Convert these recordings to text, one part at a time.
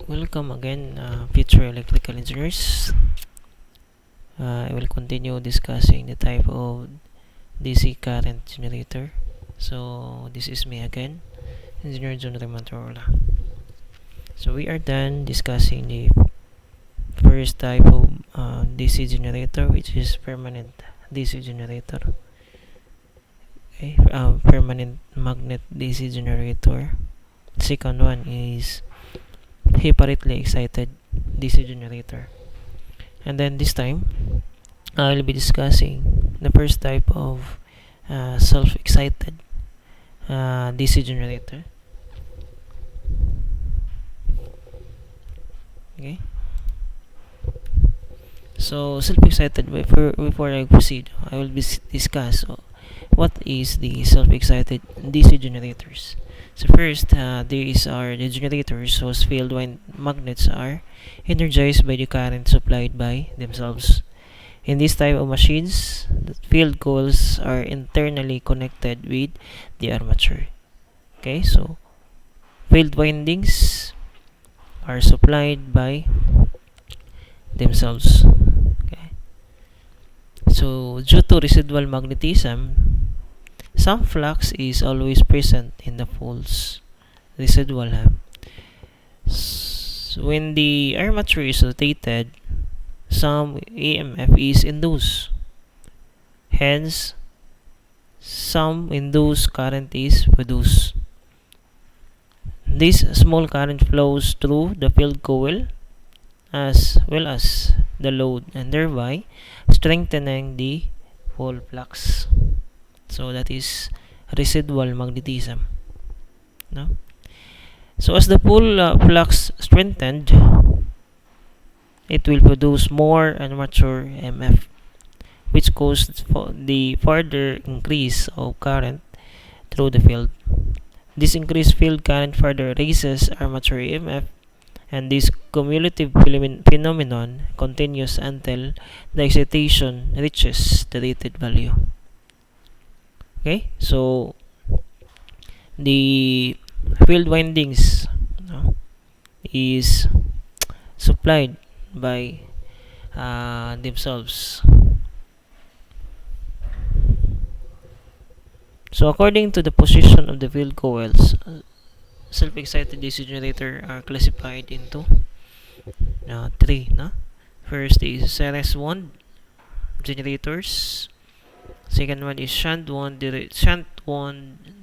Welcome again, future electrical engineers. I will continue discussing the type of DC current generator. So this is me again, Engineer John Remantorola. So we are done discussing the first type of DC generator, which is permanent DC generator. Okay, permanent magnet DC generator. Second one is separately excited DC generator. And then this time, I will be discussing the first type of self-excited DC generator. Okay. So self-excited. Before I proceed, I will discuss what is the self-excited DC generators. So first, these are the generators whose field magnets are energized by the current supplied by themselves. In this type of machines, the field coils are internally connected with the armature. Okay, so field windings are supplied by themselves. Okay, so due to residual magnetism, some flux is always present in the poles. Residual. When the armature is rotated, some EMF is induced. Hence, some induced current is produced. This small current flows through the field coil as well as the load, and thereby strengthening the pole flux. So that is residual magnetism. No? So as the pole flux strengthened, it will produce more armature EMF, which causes the further increase of current through the field. This increased field current further raises armature EMF, and this cumulative phenomenon continues until the excitation reaches the rated value. Okay, so the field windings is supplied by themselves. So according to the position of the field coils, self-excited DC generator are classified into three. First is series wound generators. Second one is shunt wound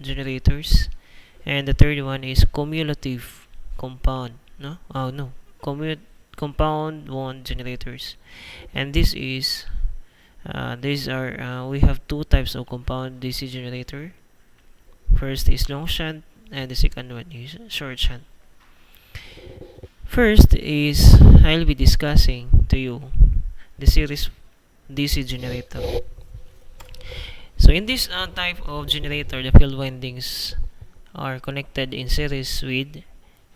generators, and the third one is cumulative compound. Compound wound generators. And this is we have two types of compound DC generator. First is long shunt, and the second one is short shunt. First is I'll be discussing to you the series DC generator. So in this type of generator, the field windings are connected in series with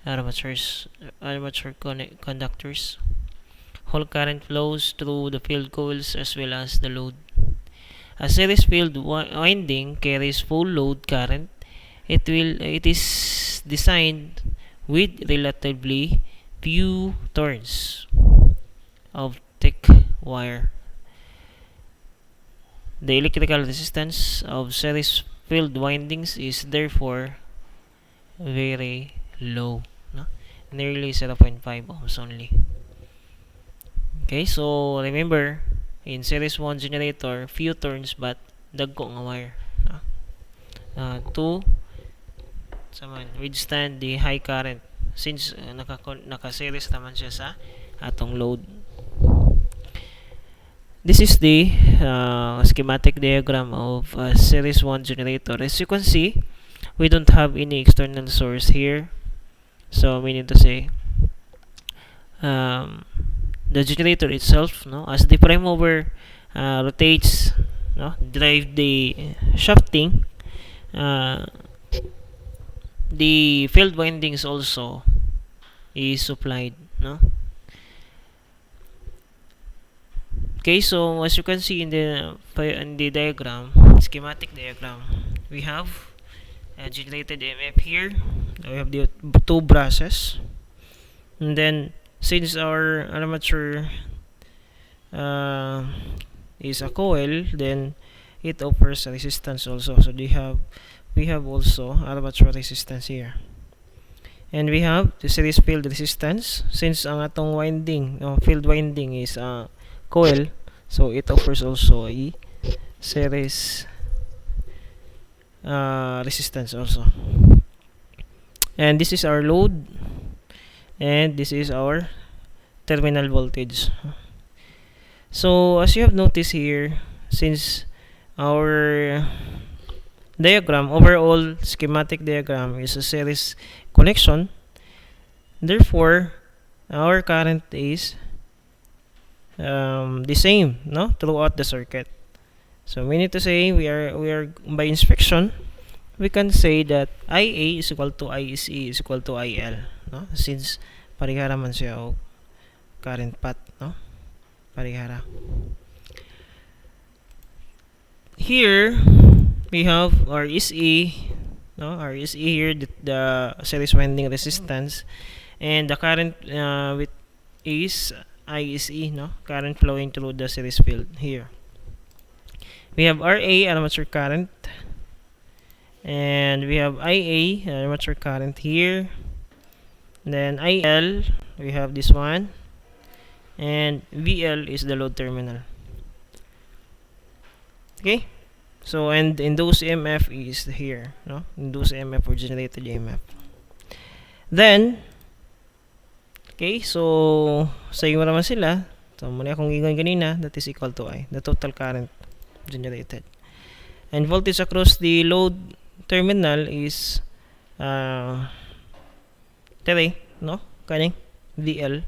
armature conductors. Whole current flows through the field coils as well as the load. A series field winding carries full load current. It is designed with relatively few turns of thick wire. The electrical resistance of series field windings is therefore very low, nearly 0.5 ohms only. Okay, so remember, in series 1 generator, few turns but dagko nga wire. To withstand the high current since naka-series naman siya sa atong load. This is the schematic diagram of a series 1 generator. As you can see, we don't have any external source here. So meaning to say, the generator itself, as the prime mover rotates, drive the shafting, the field windings also is supplied. Okay, so as you can see in the diagram, schematic diagram, we have generated EMF here. We have the two brushes. And then since our armature is a coil, then it offers resistance also. So we have also armature resistance here. And we have the series field resistance. Since ang atong winding, field winding is coil, so it offers also a series resistance also. And this is our load, and this is our terminal voltage. So as you have noticed here, since our diagram, overall schematic diagram is a series connection, therefore our current is the same, no, throughout the circuit. So meaning to say, we are by inspection, we can say that IA is equal to ISE is equal to IL, no, since parihara man siya og current path, no, parihara. Here we have our SE, no, our SE here, the series winding resistance, and the current with is ISE, no, current flowing through the series field here. We have RA, armature current, and we have IA, armature current here. And then IL, we have this one, and VL is the load terminal. Okay, so and induced EMF is here, no, induced EMF or generated EMF. Then okay, so sa iyo naman sila, so muna akong gigon kanina, that is equal to I, the total current generated. And voltage across the load terminal is 3, no, kani VL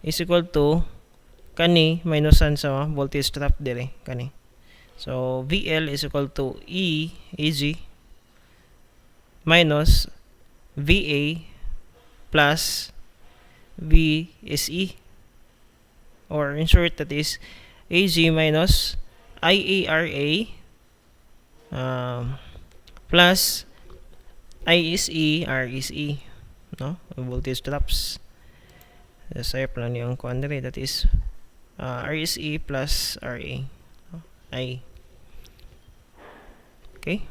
is equal to kani minusan sa voltage drop dire kani. So VL is equal to E AG minus VA plus VSE, or in short, that is AG minus IARA plus ISE RSE, no, voltage drops. Saya plan yung quantity, that is RSE plus RA, no? I. Okay,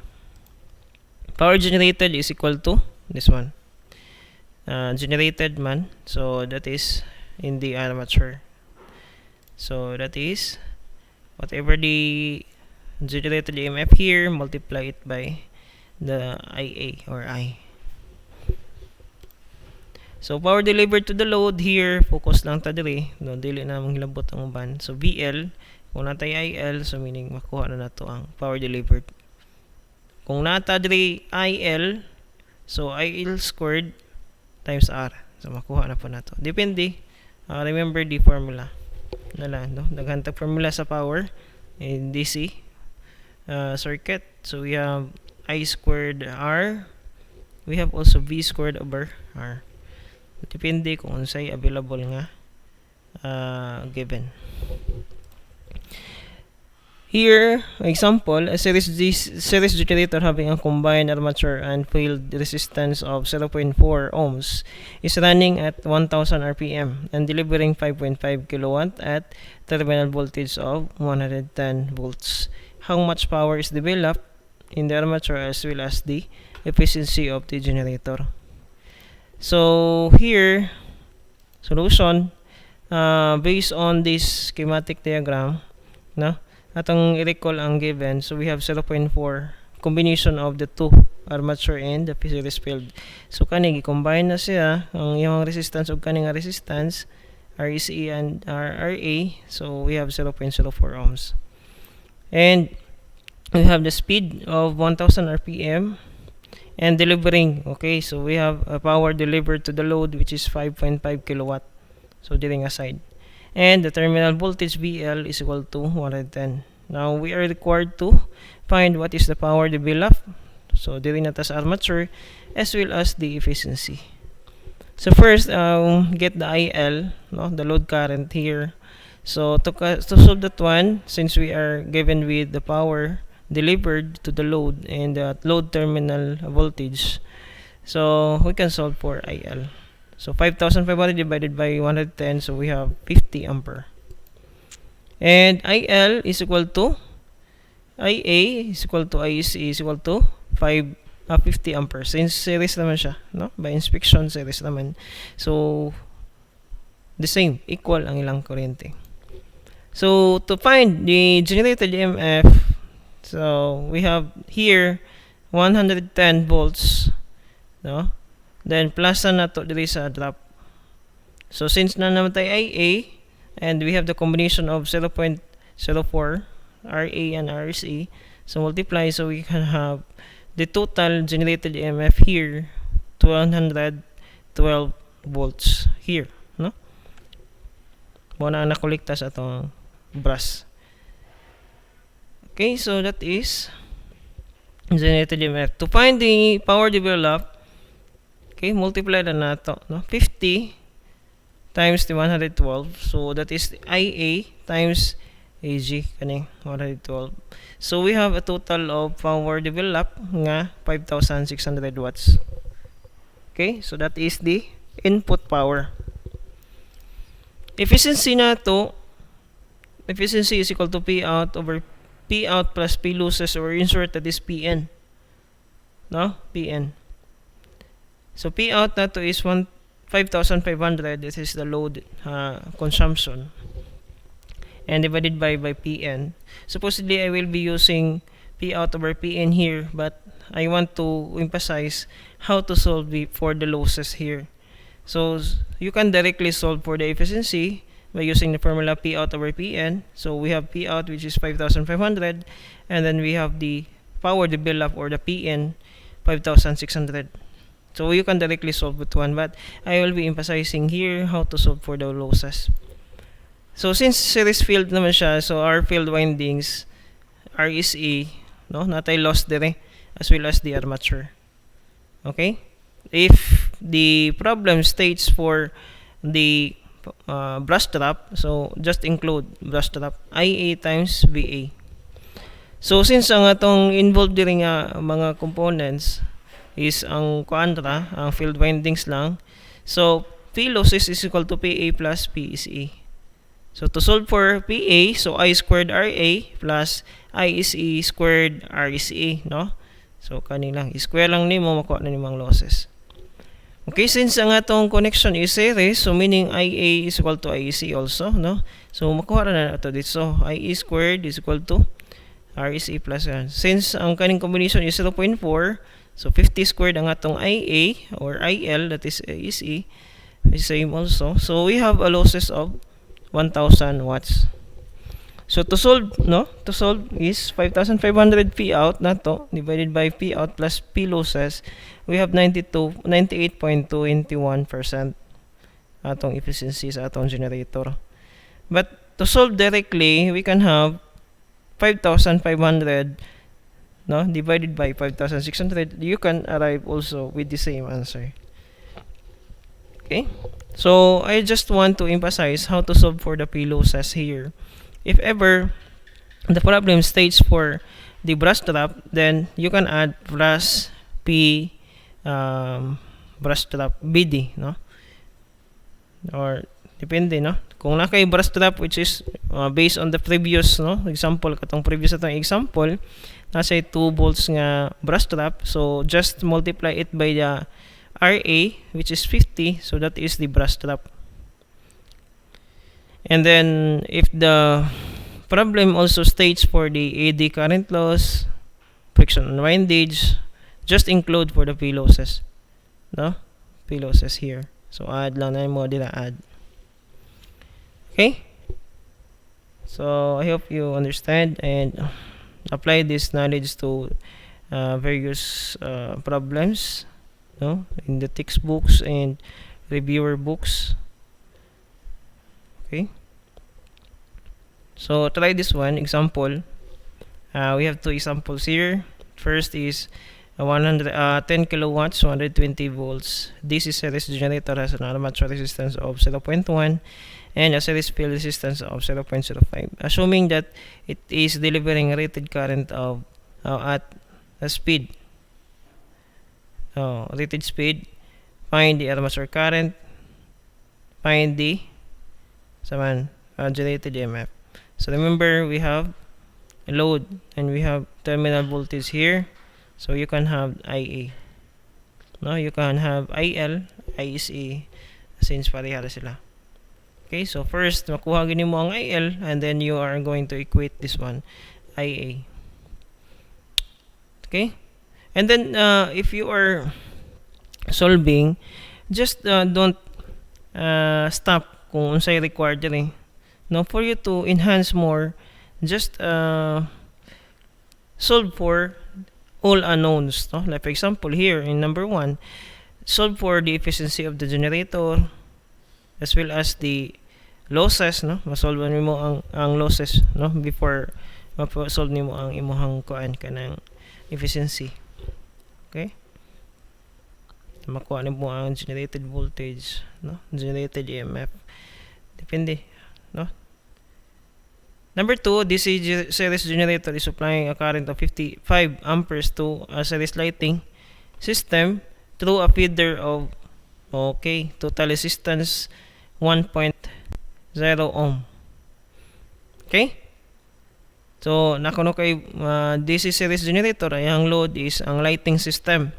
power generated is equal to this one, generated man, so that is in the armature, so that is whatever the generated EMF here, multiply it by the IA or I. So power delivered to the load here, focus lang ta dire, no, dili na manghilabot ang uban. So VL, kung natay IL, so meaning makuha na nato ang power delivered. Kung nata dire IL, so IL squared times R, so makuha na po nato. Depende, remember the formula nala, no, naghantag formula sa power in DC circuit. So we have I squared R, we have also V squared over R. Depende kung unsay available nga given. Here, example, a series generator having a combined armature and field resistance of 0.4 ohms is running at 1000 RPM and delivering 5.5 kilowatt at terminal voltage of 110 volts. How much power is developed in the armature as well as the efficiency of the generator? So here, solution based on this schematic diagram, no, atong i-recall ang given. So we have 0.4 combination of the two, armature and the series field. So kani gi-combine na siya ang iyang resistance ug kani nga resistance REC and RA. So we have 0.04 ohms. And we have the speed of 1000 RPM and delivering. Okay, so we have a power delivered to the load which is 5.5 kilowatt. So during a side. And the terminal voltage VL is equal to 110. Now we are required to find what is the power developed, so during na sa armature as well as the efficiency. So first, get the IL, no, the load current here. So to solve that one, since we are given with the power delivered to the load and the load terminal voltage, so we can solve for IL. So 5,500 divided by 110, so we have 50 ampere. And IL is equal to IA is equal to IC is equal to 50 ampere. Since series naman siya, no? By inspection series naman. So the same, equal ang ilang kuryente. So to find the generated EMF, so we have here 110 volts, no? Then plus na to diri sa drop. So since na naman tayo IA and we have the combination of 0.04 RA and RSA, so multiply, so we can have the total generated EMF here 112 volts here, no? Muna ang nakolekta sa atong brass. Okay, so that is generated EMF. To find the power developed, okay, multiply na nato, no? 50 times the 112, so that is IA times AG kaning 112. So we have a total of power developed nga 5,600 watts. Okay, so that is the input power. Efficiency na to, efficiency is equal to P out over P out plus P losses, or in short that is PN, no? PN. So P out na to is 5,500. This is the load consumption, and divided by PN. Supposedly I will be using P out over PN here, but I want to emphasize how to solve for the losses here. So you can directly solve for the efficiency by using the formula P out over PN. So we have P out, which is 5,500, and then we have the power developed, or the PN, 5,600. So you can directly solve with one, but I will be emphasizing here how to solve for the losses. So since series field naman siya, so our field windings RSA, no, natay loss dire, as well as the armature. Okay, if the problem states for the brush drop, so just include brush drop IA times VA. So since ang atong involved dire nga mga components is ang kuandra, ang field windings lang, so P losses is equal to PA plus PSE. So to solve for PA, so I squared RA plus ISE squared RSA, no? So kanilang square lang nimo makuha na nimang losses. Okay, since ang atong connection is series, so meaning IA is equal to IEC also, no? So makuha na nato dito. So IE squared is equal to RSA plus 1. Since ang kaning combination is 0.4, so 50 squared ang atong IA or IL, that is IEC, is same also. So we have a losses of 1,000 watts. So to solve, no? To solve is 5,500 P out na to divided by P out plus P losses. We have 98.21% atong efficiency sa atong generator. But to solve directly, we can have 5,500, no, divided by 5,600. You can arrive also with the same answer. Okay? So I just want to emphasize how to solve for the P losses here. If ever the problem states for the brush drop, then you can add brush P brush drop BD, no? Or depende, no? Kung nakay brush drop which is based on the previous, no, example, katong previous atong example, nasa 2 volts nga brush drop, so just multiply it by the RA, which is 50, so that is the brush drop. And then if the problem also states for the AD current loss, friction and windage, just include for the P losses, no? P losses here. So add lang na mo dila add. Okay? So I hope you understand and apply this knowledge to various problems, no, in the textbooks and reviewer books. Okay, so try this one example. We have 2 examples here. First is 10 kilowatts, 120 volts. DC series generator has an armature resistance of 0.1 and a series field resistance of 0.05. Assuming that it is delivering rated current of at a speed, rated speed, find the armature current, find the generated EMF. So remember, we have a load and we have terminal voltage here, so you can have IA, no, you can have IL, ISA, since parehara sila. Okay, so first makuha gini mo ang IL, and then you are going to equate this one, IA. Okay, and then if you are solving, just don't stop kung unsay required diri. Now, for you to enhance more, just solve for all unknowns, no? Like for example here in number 1, solve for the efficiency of the generator as well as the losses, no? Masolve nimo ang losses, no, before ma-solve nimo ang imong kuan kanang efficiency. Okay, makuha nimo ang generated voltage, no, generated EMF, depende, no. Number 2, DC series generator is supplying a current of 55 amperes to a series lighting system through a feeder of, okay, total resistance 1.0 ohm. Okay, so nakuno kay DC series generator, ay ang load is ang lighting system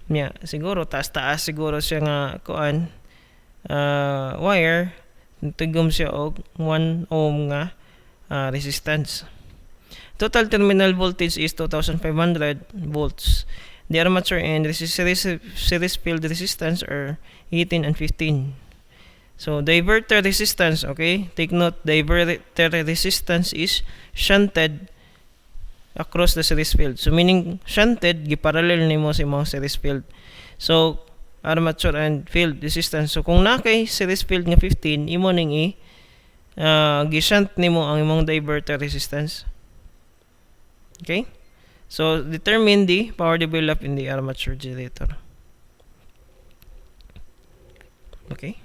niya. Siguro taas siguro siya nga kuan wire, tugom siya og 1 ohm nga resistance. Total terminal voltage is 2500 volts. The armature and series field resistance are 18 and 15. So diverter resistance, okay, take note, diverter resistance is shunted across the series field. So meaning shunted giparallel nimo sa imong series field. So armature and field resistance, so kung nakay series field nga 15, imo ning gishunt nimo ang imong diverter resistance. Okay, so determine the power developed in the armature generator. Okay,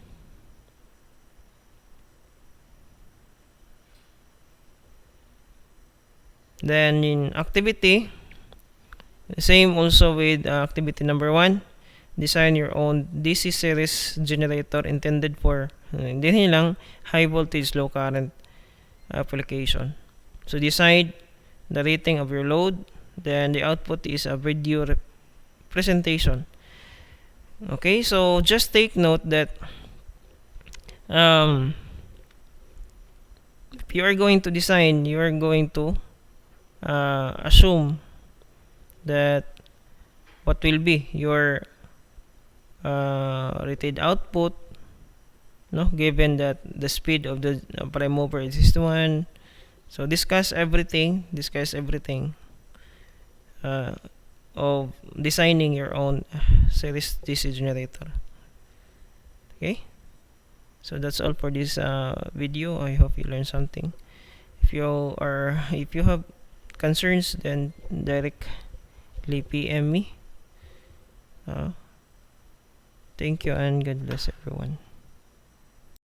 then in activity, same also with activity number 1, design your own DC series generator intended for hindi lang high voltage low current application. So decide the rating of your load, then the output is a video presentation. Okay, so just take note that if you are going to design, you are going to assume that what will be your rated output, no, given that the speed of the prime mover is 1. So discuss everything of designing your own series DC generator. Okay, so that's all for this video. I hope you learned something. If you have concerns, then directly PM me. Thank you and God bless everyone.